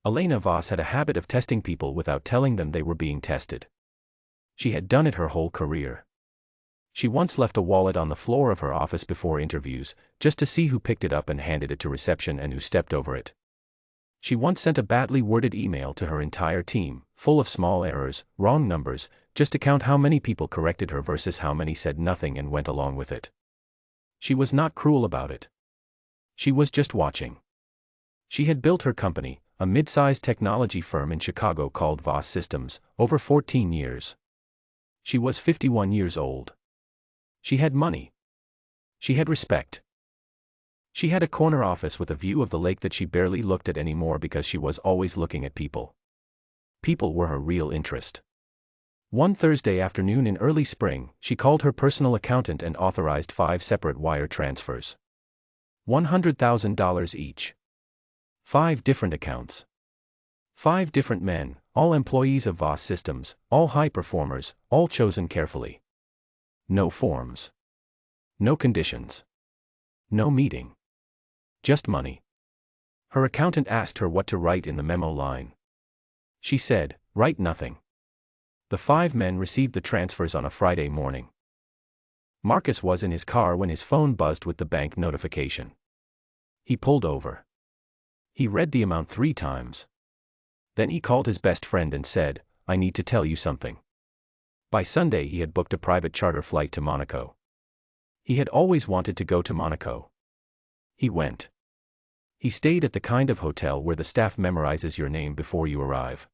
Elena Voss had a habit of testing people without telling them they were being tested. She had done it her whole career. She once left a wallet on the floor of her office before interviews, just to see who picked it up and handed it to reception and who stepped over it. She once sent a badly worded email to her entire team, full of small errors, wrong numbers, just to count how many people corrected her versus how many said nothing and went along with it. She was not cruel about it. She was just watching. She had built her company, a mid-sized technology firm in Chicago called Voss Systems, over 14 years. She was 51 years old. She had money. She had respect. She had a corner office with a view of the lake that she barely looked at anymore because she was always looking at people. People were her real interest. One Thursday afternoon in early spring, she called her personal accountant and authorized 5 separate wire transfers. $100,000 each. 5 different accounts. 5 different men, all employees of Voss Systems, all high performers, all chosen carefully. No forms. No conditions. No meeting. Just money. Her accountant asked her what to write in the memo line. She said, "Write nothing." The 5 men received the transfers on a Friday morning. Marcus was in his car when his phone buzzed with the bank notification. He pulled over. He read the amount 3 times. Then he called his best friend and said, "I need to tell you something." By Sunday he had booked a private charter flight to Monaco. He had always wanted to go to Monaco. He went. He stayed at the kind of hotel where the staff memorizes your name before you arrive.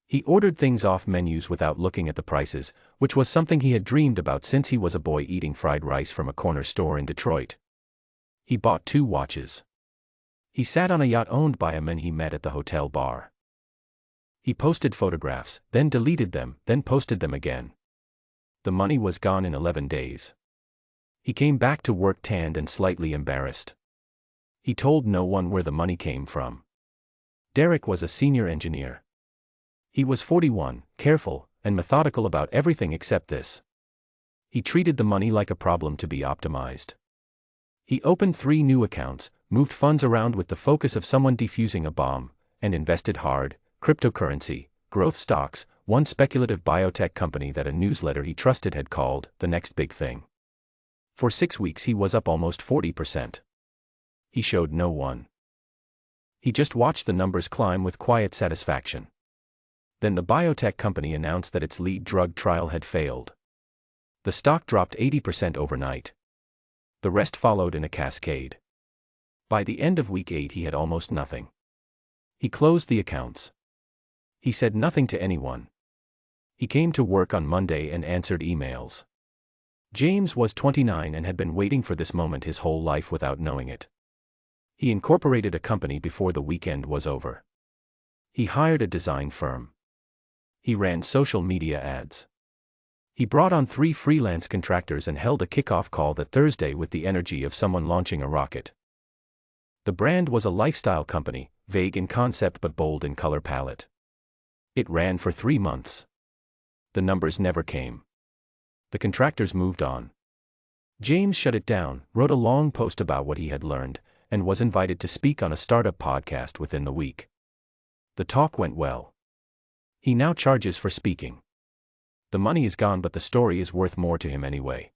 He ordered things off menus without looking at the prices, which was something he had dreamed about since he was a boy eating fried rice from a corner store in Detroit. He bought 2 watches. He sat on a yacht owned by a man he met at the hotel bar. He posted photographs, then deleted them, then posted them again. The money was gone in 11 days. He came back to work tanned and slightly embarrassed. He told no one where the money came from. Derek was a senior engineer. He was 41, careful, and methodical about everything except this. He treated the money like a problem to be optimized. He opened 3 new accounts, moved funds around with the focus of someone defusing a bomb, and invested hard, cryptocurrency, growth stocks, one speculative biotech company that a newsletter he trusted had called the next big thing. For 6 weeks he was up almost 40%. He showed no one. He just watched the numbers climb with quiet satisfaction. Then the biotech company announced that its lead drug trial had failed. The stock dropped 80% overnight. The rest followed in a cascade. By the end of week 8 he had almost nothing. He closed the accounts. He said nothing to anyone. He came to work on Monday and answered emails. James was 29 and had been waiting for this moment his whole life without knowing it. He incorporated a company before the weekend was over. He hired a design firm. He ran social media ads. He brought on 3 freelance contractors and held a kickoff call that Thursday with the energy of someone launching a rocket. The brand was a lifestyle company, vague in concept but bold in color palette. It ran for 3 months. The numbers never came. The contractors moved on. James shut it down, wrote a long post about what he had learned, and was invited to speak on a startup podcast within the week. The talk went well. He now charges for speaking. The money is gone but the story is worth more to him anyway.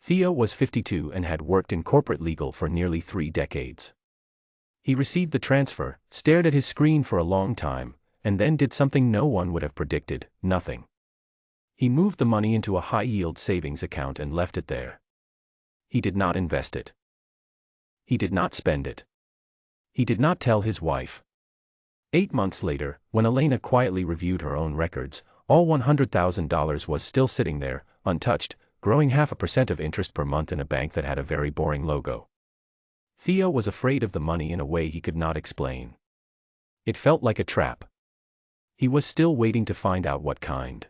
Theo was 52 and had worked in corporate legal for nearly 3 decades. He received the transfer, stared at his screen for a long time, and then did something no one would have predicted, nothing. He moved the money into a high-yield savings account and left it there. He did not invest it. He did not spend it. He did not tell his wife. 8 months later, when Elena quietly reviewed her own records, all $100,000 was still sitting there, untouched, growing 0.5% of interest per month in a bank that had a very boring logo. Theo was afraid of the money in a way he could not explain. It felt like a trap. He was still waiting to find out what kind.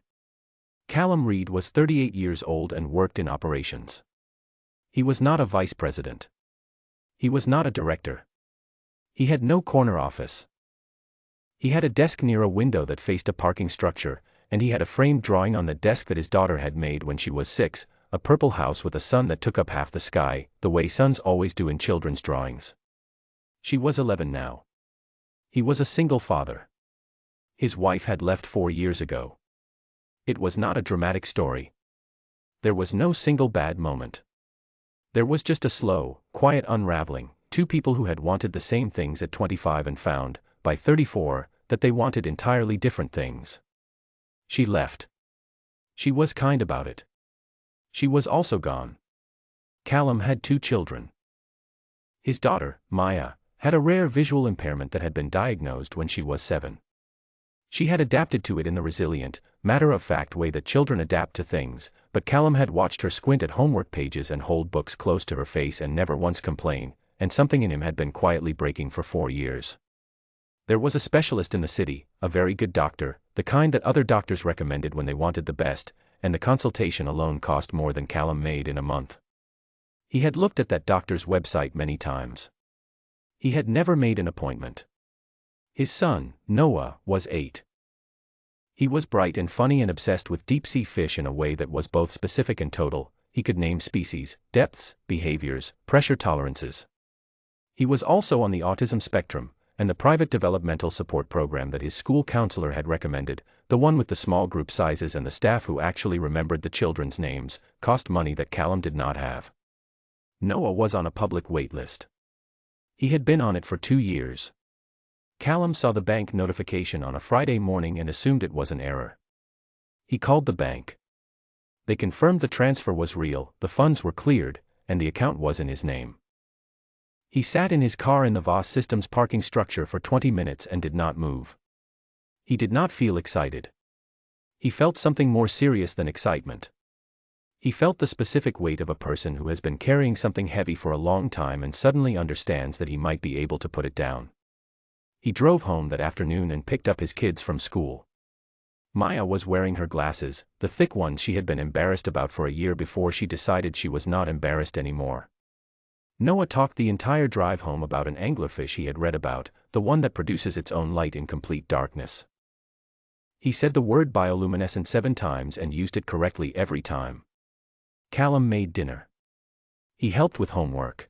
Callum Reed was 38 years old and worked in operations. He was not a vice president. He was not a director. He had no corner office. He had a desk near a window that faced a parking structure, and he had a framed drawing on the desk that his daughter had made when she was 6, a purple house with a sun that took up half the sky, the way sons always do in children's drawings. She was 11 now. He was a single father. His wife had left 4 years ago. It was not a dramatic story. There was no single bad moment. There was just a slow, quiet unraveling, two people who had wanted the same things at 25 and found, by 34, that they wanted entirely different things. She left. She was kind about it. She was also gone. Callum had 2 children. His daughter, Maya, had a rare visual impairment that had been diagnosed when she was 7. She had adapted to it in the resilient, matter-of-fact way that children adapt to things, but Callum had watched her squint at homework pages and hold books close to her face and never once complain, and something in him had been quietly breaking for 4 years. There was a specialist in the city, a very good doctor, the kind that other doctors recommended when they wanted the best, and the consultation alone cost more than Callum made in a month. He had looked at that doctor's website many times. He had never made an appointment. His son, Noah, was 8. He was bright and funny and obsessed with deep-sea fish in a way that was both specific and total. He could name species, depths, behaviors, pressure tolerances. He was also on the autism spectrum, and the private developmental support program that his school counselor had recommended, the one with the small group sizes and the staff who actually remembered the children's names, cost money that Callum did not have. Noah was on a public wait list. He had been on it for 2 years. Callum saw the bank notification on a Friday morning and assumed it was an error. He called the bank. They confirmed the transfer was real, the funds were cleared, and the account was in his name. He sat in his car in the VOS Systems parking structure for 20 minutes and did not move. He did not feel excited. He felt something more serious than excitement. He felt the specific weight of a person who has been carrying something heavy for a long time and suddenly understands that he might be able to put it down. He drove home that afternoon and picked up his kids from school. Maya was wearing her glasses, the thick ones she had been embarrassed about for a year before she decided she was not embarrassed anymore. Noah talked the entire drive home about an anglerfish he had read about, the one that produces its own light in complete darkness. He said the word bioluminescent 7 times and used it correctly every time. Callum made dinner. He helped with homework.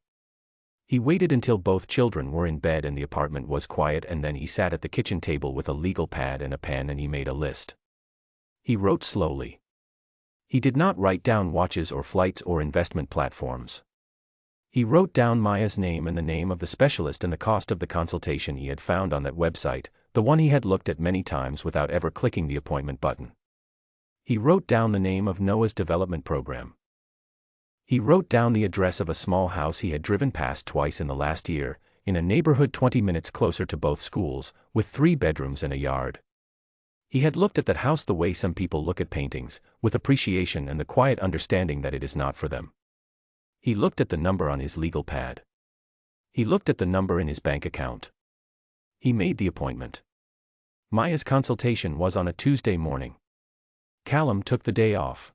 He waited until both children were in bed and the apartment was quiet, and then he sat at the kitchen table with a legal pad and a pen and he made a list. He wrote slowly. He did not write down watches or flights or investment platforms. He wrote down Maya's name and the name of the specialist and the cost of the consultation he had found on that website, the one he had looked at many times without ever clicking the appointment button. He wrote down the name of Noah's development program. He wrote down the address of a small house he had driven past twice in the last year, in a neighborhood 20 minutes closer to both schools, with 3 bedrooms and a yard. He had looked at that house the way some people look at paintings, with appreciation and the quiet understanding that it is not for them. He looked at the number on his legal pad. He looked at the number in his bank account. He made the appointment. Maya's consultation was on a Tuesday morning. Callum took the day off.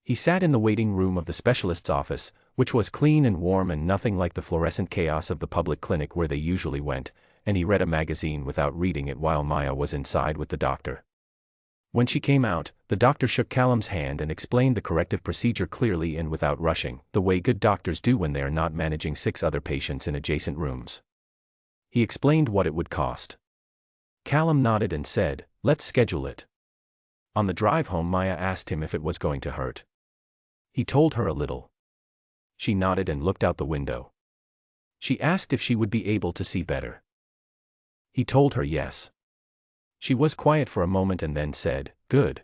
He sat in the waiting room of the specialist's office, which was clean and warm and nothing like the fluorescent chaos of the public clinic where they usually went, and he read a magazine without reading it while Maya was inside with the doctor. When she came out, the doctor shook Callum's hand and explained the corrective procedure clearly and without rushing, the way good doctors do when they are not managing 6 other patients in adjacent rooms. He explained what it would cost. Callum nodded and said, "Let's schedule it." On the drive home, Maya asked him if it was going to hurt. He told her a little. She nodded and looked out the window. She asked if she would be able to see better. He told her yes. She was quiet for a moment and then said, "Good.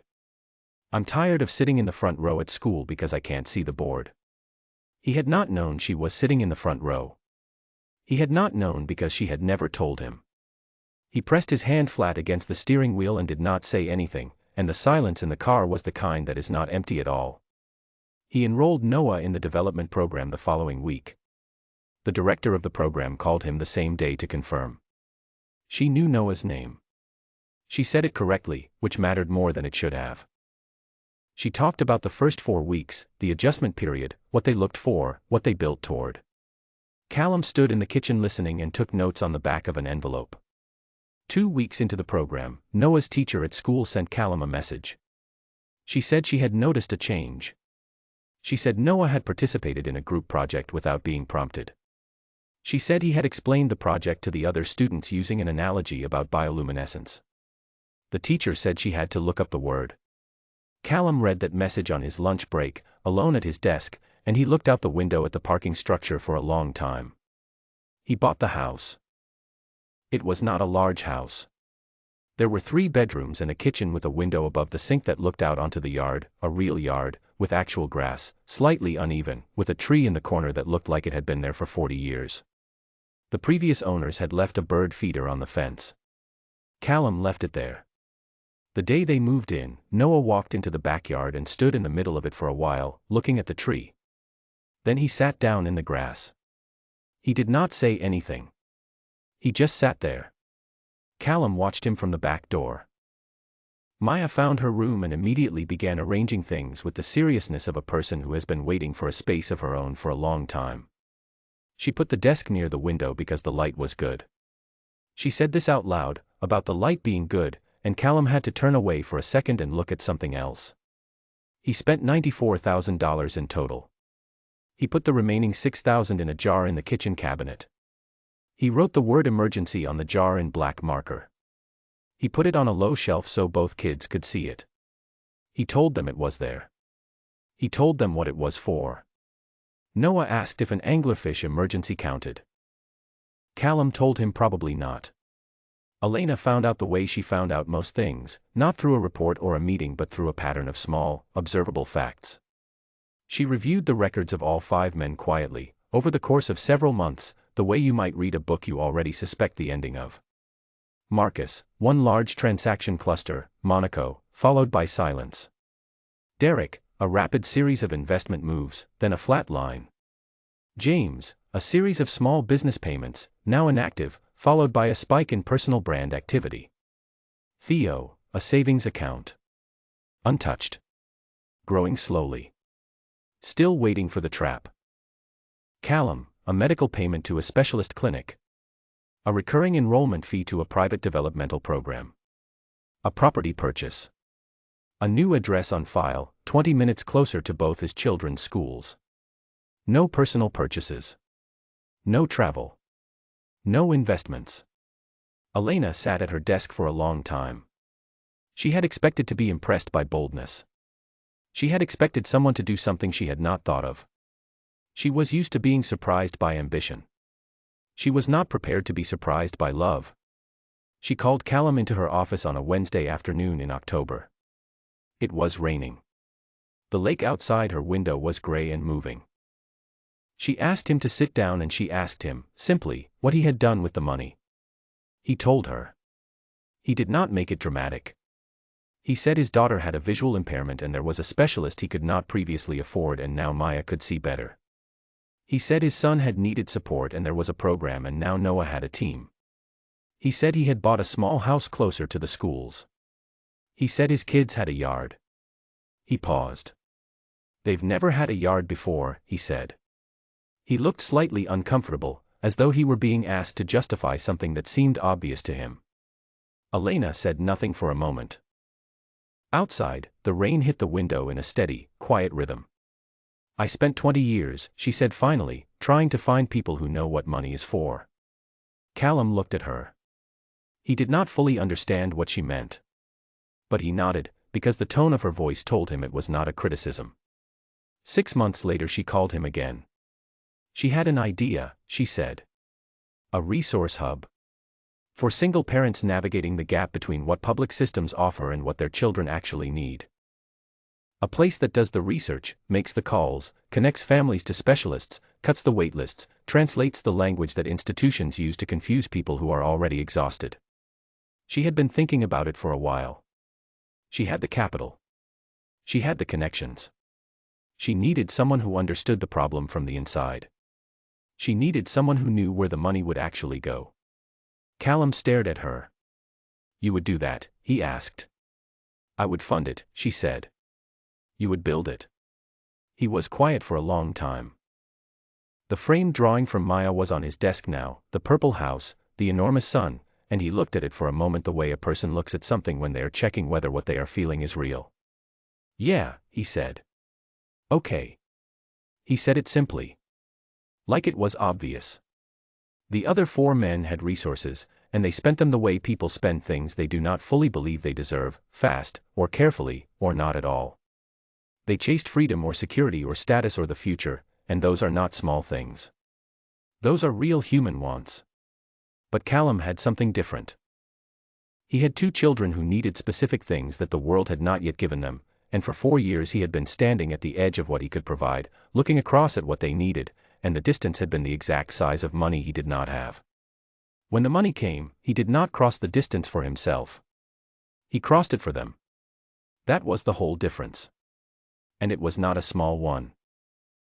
I'm tired of sitting in the front row at school because I can't see the board." He had not known she was sitting in the front row. He had not known because she had never told him. He pressed his hand flat against the steering wheel and did not say anything, and the silence in the car was the kind that is not empty at all. He enrolled Noah in the development program the following week. The director of the program called him the same day to confirm. She knew Noah's name. She said it correctly, which mattered more than it should have. She talked about the first 4 weeks, the adjustment period, what they looked for, what they built toward. Callum stood in the kitchen listening and took notes on the back of an envelope. 2 weeks into the program, Noah's teacher at school sent Callum a message. She said she had noticed a change. She said Noah had participated in a group project without being prompted. She said he had explained the project to the other students using an analogy about bioluminescence. The teacher said she had to look up the word. Callum read that message on his lunch break, alone at his desk, and he looked out the window at the parking structure for a long time. He bought the house. It was not a large house. There were 3 bedrooms and a kitchen with a window above the sink that looked out onto the yard, a real yard, with actual grass, slightly uneven, with a tree in the corner that looked like it had been there for 40 years. The previous owners had left a bird feeder on the fence. Callum left it there. The day they moved in, Noah walked into the backyard and stood in the middle of it for a while, looking at the tree. Then he sat down in the grass. He did not say anything. He just sat there. Callum watched him from the back door. Maya found her room and immediately began arranging things with the seriousness of a person who has been waiting for a space of her own for a long time. She put the desk near the window because the light was good. She said this out loud, about the light being good, and Callum had to turn away for a second and look at something else. He spent $94,000 in total. He put the remaining $6,000 in a jar in the kitchen cabinet. He wrote the word emergency on the jar in black marker. He put it on a low shelf so both kids could see it. He told them it was there. He told them what it was for. Noah asked if an anglerfish emergency counted. Callum told him probably not. Elena found out the way she found out most things, not through a report or a meeting but through a pattern of small, observable facts. She reviewed the records of all 5 men quietly, over the course of several months, the way you might read a book you already suspect the ending of. Marcus, one large transaction cluster, Monaco, followed by silence. Derek, a rapid series of investment moves, then a flat line. James, a series of small business payments, now inactive, followed by a spike in personal brand activity. Theo, a savings account. Untouched. Growing slowly. Still waiting for the trap. Callum, a medical payment to a specialist clinic. A recurring enrollment fee to a private developmental program. A property purchase. A new address on file, 20 minutes closer to both his children's schools. No personal purchases. No travel. No investments. Elena sat at her desk for a long time. She had expected to be impressed by boldness. She had expected someone to do something she had not thought of. She was used to being surprised by ambition. She was not prepared to be surprised by love. She called Callum into her office on a Wednesday afternoon in October. It was raining. The lake outside her window was gray and moving. She asked him to sit down and she asked him, simply, what he had done with the money. He told her. He did not make it dramatic. He said his daughter had a visual impairment and there was a specialist he could not previously afford and now Maya could see better. He said his son had needed support and there was a program and now Noah had a team. He said he had bought a small house closer to the schools. He said his kids had a yard. He paused. They've never had a yard before, he said. He looked slightly uncomfortable, as though he were being asked to justify something that seemed obvious to him. Elena said nothing for a moment. Outside, the rain hit the window in a steady, quiet rhythm. I spent 20 years, she said finally, trying to find people who know what money is for. Callum looked at her. He did not fully understand what she meant. But he nodded, because the tone of her voice told him it was not a criticism. 6 months later she called him again. She had an idea, she said. A resource hub. For single parents navigating the gap between what public systems offer and what their children actually need. A place that does the research, makes the calls, connects families to specialists, cuts the wait lists, translates the language that institutions use to confuse people who are already exhausted. She had been thinking about it for a while. She had the capital. She had the connections. She needed someone who understood the problem from the inside. She needed someone who knew where the money would actually go. Callum stared at her. You would do that, he asked. I would fund it, she said. You would build it. He was quiet for a long time. The framed drawing from Maya was on his desk now, the purple house, the enormous sun, and he looked at it for a moment the way a person looks at something when they are checking whether what they are feeling is real. Yeah, he said. Okay. He said it simply. Like it was obvious. The other 4 men had resources, and they spent them the way people spend things they do not fully believe they deserve, fast, or carefully, or not at all. They chased freedom or security or status or the future, and those are not small things. Those are real human wants. But Callum had something different. He had 2 children who needed specific things that the world had not yet given them, and for 4 years he had been standing at the edge of what he could provide, looking across at what they needed, and the distance had been the exact size of money he did not have. When the money came, he did not cross the distance for himself. He crossed it for them. That was the whole difference. And it was not a small one.